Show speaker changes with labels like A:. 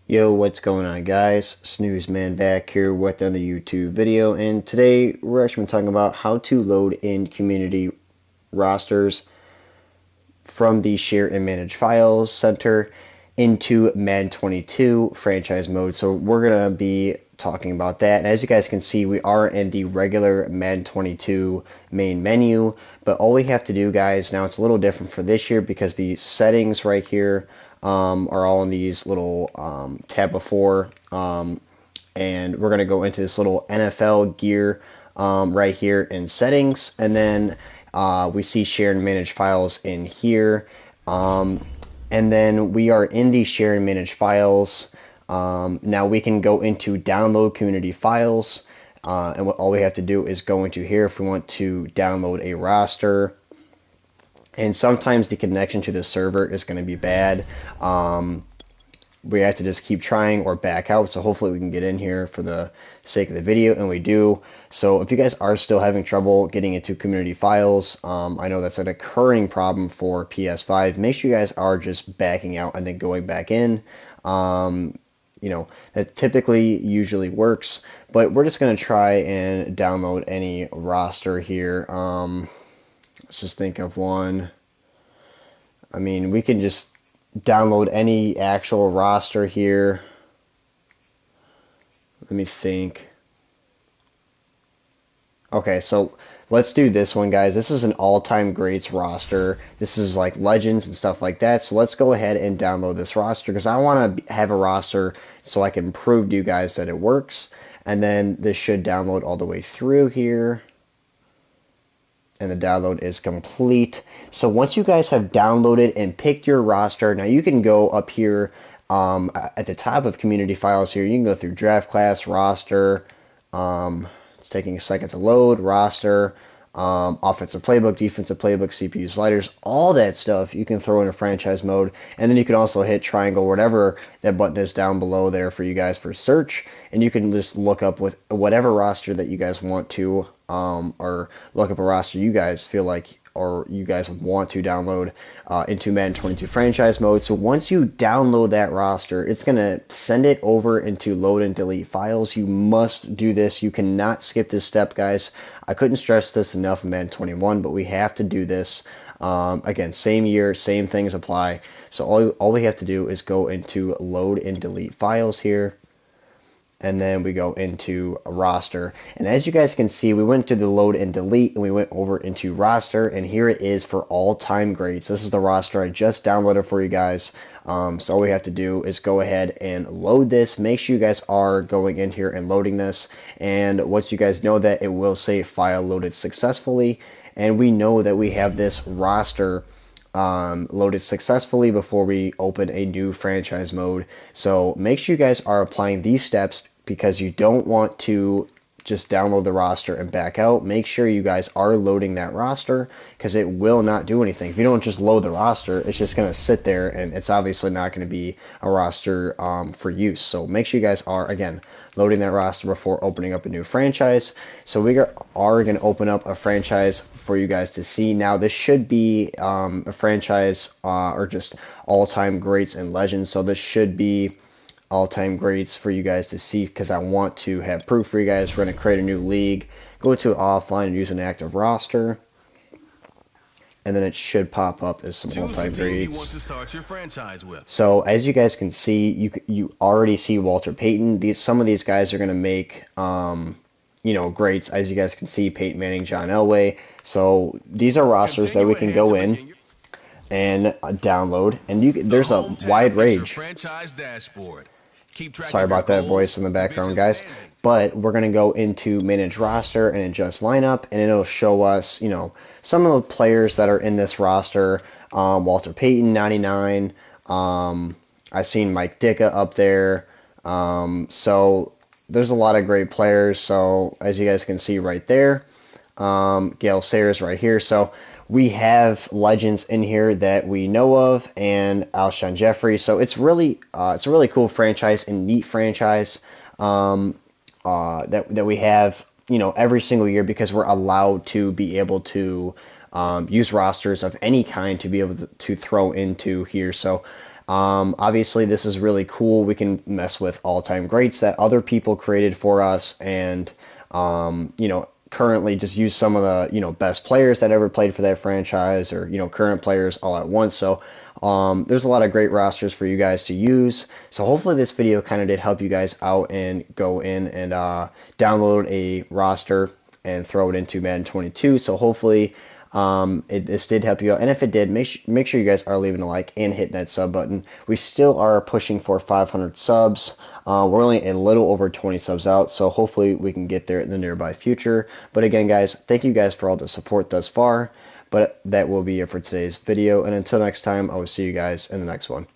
A: Yo, what's going on, guys? Snooze Man back here with another YouTube video, and today we're actually talking about how to load in community rosters from the Share and Manage Files Center into Madden 22 franchise mode. So we're gonna be talking about that, and as you guys can see, we are in the regular Madden 22 main menu, but all we have to do, guys, now it's a little different for this year because the settings right here are all in these little tab before, and we're going to go into this little NFL gear right here in settings, and then we see share and manage files in here, and then we are in the share and manage files. Now we can go into download community files, and all we have to do is go into here if we want to download a roster. And sometimes the connection to the server is going to be bad. We have to just keep trying or back out, so hopefully we can get in here for the sake of the video, and we do. So if you guys are still having trouble getting into community files, I know that's an occurring problem for PS5. Make sure you guys are just backing out and then going back in. That typically usually works, but we're just going to try and download any roster here. Let's just think of one. I mean, we can just download any actual roster here. Let me think. Okay, so let's do this one, guys. This is an all-time greats roster. This is like legends and stuff like that. So let's go ahead and download this roster because I want to have a roster so I can prove to you guys that it works. And then this should download all the way through here. And the download is complete. So once you guys have downloaded and picked your roster, now you can go up here at the top of community files here. You can go through draft class, roster. It's taking a second to load. Roster, offensive playbook, defensive playbook, CPU sliders, all that stuff you can throw in a franchise mode. And then you can also hit triangle, whatever that button is down below there for you guys for search. And you can just look up with whatever roster that you guys want to, or look up a roster you guys feel like or you guys want to download into Madden 22 franchise mode. So once you download that roster, it's going to send it over into load and delete files. You must do this. You cannot skip this step, guys. I couldn't stress this enough in Madden 21, but we have to do this. Again, same year, same things apply. So all we have to do is go into load and delete files here. And then we go into a roster, and as you guys can see, we went to the load and delete and we went over into roster, and here it is for all-time greats. This is the roster I just downloaded for you guys. So all we have to do is go ahead and load this. Make sure you guys are going in here and loading this, and once you guys know that, it will say file loaded successfully, and we know that we have this roster loaded successfully before we open a new franchise mode. So make sure you guys are applying these steps because you don't want to just download the roster and back out. Make sure you guys are loading that roster because it will not do anything. If you don't just load the roster, it's just going to sit there and it's obviously not going to be a roster for use. So make sure you guys are, again, loading that roster before opening up a new franchise. So we are going to open up a franchise for you guys to see. Now this should be a franchise or just all-time greats and legends. So this should be all-time greats for you guys to see because I want to have proof for you guys. We're going to create a new league, go to offline and use an active roster, and then it should pop up as some all-time greats. So as you guys can see, you already see Walter Payton. Some of these guys are going to make greats. As you guys can see, Peyton Manning, John Elway. So these are rosters that we can go in and download, and there's a wide range. Sorry about that voice in the background, guys. But we're going to go into manage roster and adjust lineup, and it'll show us, some of the players that are in this roster. Walter Payton, 99. I seen Mike Ditka up there. So there's a lot of great players. So as you guys can see right there, Gale Sayers right here. So we have legends in here that we know of, and Alshon Jeffrey. So it's a really cool franchise and neat franchise that we have, every single year because we're allowed to be able to use rosters of any kind to be able to throw into here. So Obviously, this is really cool. We can mess with all-time greats that other people created for us, and currently just use some of the best players that ever played for that franchise, or current players all at once. So there's a lot of great rosters for you guys to use. So hopefully this video kind of did help you guys out and go in and download a roster and throw it into Madden 22. So hopefully this did help you out, and if it did, make sure you guys are leaving a like and hitting that sub button. We still are pushing for 500 subs. We're only a little over 20 subs out, so hopefully we can get there in the nearby future. But again, guys, thank you guys for all the support thus far. But that will be it for today's video, and until next time, I will see you guys in the next one.